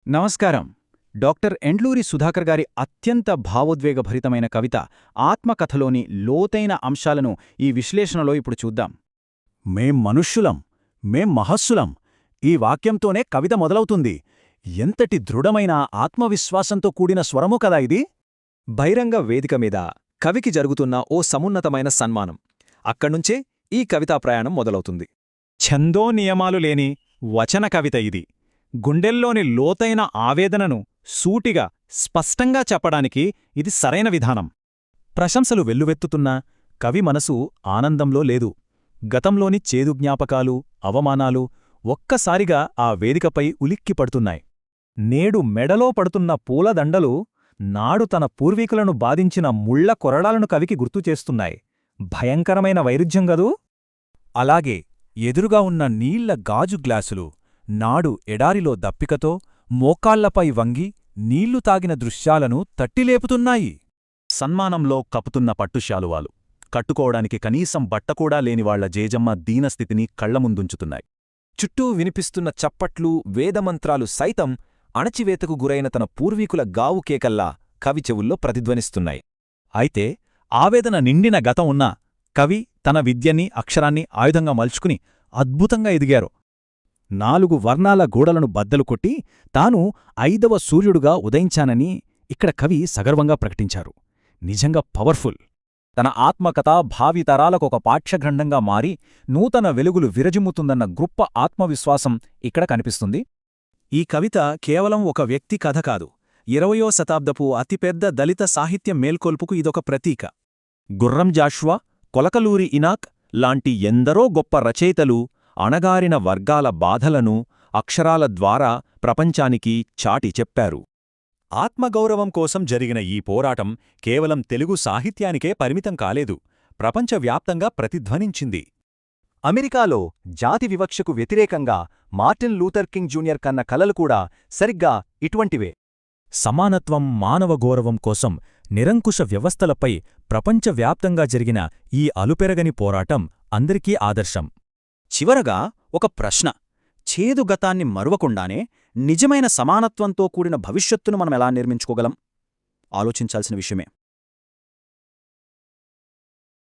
నమస్కారం. డాక్టర్ ఎండ్లూరి సుధాకర్ గారి అత్యంత భావోద్వేగభరితమైన కవిత ఆత్మకథలోని లోతైన అంశాలను ఈ విశ్లేషణలో ఇప్పుడు చూద్దాం. మేం మనుష్యులం, మేం మహస్సులం, ఈ వాక్యంతోనే కవిత మొదలవుతుంది. ఎంతటి దృఢమైన ఆత్మవిశ్వాసంతో కూడిన స్వరము కదా ఇది. బహిరంగ వేదిక మీద కవికి జరుగుతున్న ఓ సమున్నతమైన సన్మానం. అక్కడ్నుంచే ఈ కవితా ప్రయాణం మొదలవుతుంది. ఛందో నియమాలు లేని వచన కవిత ఇది. గుండెల్లోని లోతైన ఆవేదనను సూటిగా స్పష్టంగా చెప్పడానికి ఇది సరైన విధానం. ప్రశంసలు వెల్లువెత్తుతున్నా కవి మనసు ఆనందంలో లేదు. గతంలోని చేదు జ్ఞాపకాలు, అవమానాలు ఒక్కసారిగా ఆ వేదికపై ఉలిక్కిపడుతున్నాయి. నేడు మెడలో పడుతున్న పూలదండలు నాడు తన పూర్వీకులను బాధించిన ముళ్ల కొరడాలను కవికి గుర్తుచేస్తున్నాయి. భయంకరమైన వైరుధ్యం గదూ. అలాగే ఎదురుగా ఉన్న నీళ్ల గాజు గ్లాసులు నాడు ఎడారిలో దప్పికతో మోకాళ్లపై వంగి నీళ్లు తాగిన దృశ్యాలను తట్టిలేపుతున్నాయి. సన్మానంలో కపుతున్న పట్టుశాలువాలు కట్టుకోవడానికి కనీసం బట్టకూడా లేనివాళ్ల జేజమ్మ దీనస్థితిని కళ్లముందుంచుతున్నాయి. చుట్టూ వినిపిస్తున్న చప్పట్లు, వేదమంత్రాలు సైతం అణచివేతకు గురైన తన పూర్వీకుల గావు కేకల్లా కవి చెవుల్లో ప్రతిధ్వనిస్తున్నాయి. అయితే ఆవేదన నిండిన గతం ఉన్నా కవి తన విద్యని, అక్షరాన్ని ఆయుధంగా మలుచుకుని అద్భుతంగా ఎదిగారు. 4 వర్ణాల గోడలను బద్దలు కొట్టి తాను 5వ సూర్యుడుగా ఉదయించానని ఇక్కడ కవి సగర్వంగా ప్రకటించారు. నిజంగా పవర్ఫుల్. తన ఆత్మకథ భావితరాలకొక పాఠ్యగ్రంథంగా మారి నూతన వెలుగులు విరజిమ్ముతుందన్న గొప్ప ఆత్మవిశ్వాసం ఇక్కడ కనిపిస్తుంది. ఈ కవిత కేవలం ఒక వ్యక్తి కథ కాదు, 20వ శతాబ్దపు అతిపెద్ద దళిత సాహిత్య మేల్కొల్పుకు ఇదొక ప్రతీక. గుర్రం జాషువా, కొలకలూరి ఇనాక్ లాంటి ఎందరో గొప్ప రచయితలు అణగారిన వర్గాల బాధలను అక్షరాల ద్వారా ప్రపంచానికి చాటి చెప్పారు. ఆత్మగౌరవం కోసం జరిగిన ఈ పోరాటం కేవలం తెలుగు సాహిత్యానికే పరిమితం కాలేదు, ప్రపంచవ్యాప్తంగా ప్రతిధ్వనించింది. అమెరికాలో జాతి వివక్షకు వ్యతిరేకంగా మార్టిన్ లూథర్ కింగ్ జూనియర్ కన్న కలలు కూడా సరిగ్గా ఇటువంటివే. సమానత్వం, మానవ గౌరవం కోసం నిరంకుశ వ్యవస్థలపై ప్రపంచవ్యాప్తంగా జరిగిన ఈ అలుపెరగని పోరాటం అందరికీ ఆదర్శం. చివరగా ఒక ప్రశ్న. చేదు గతాన్ని మరువకుండానే నిజమైన సమానత్వంతో కూడిన భవిష్యత్తును మనమెలా నిర్మించుకోగలం? ఆలోచించాల్సిన విషయమే.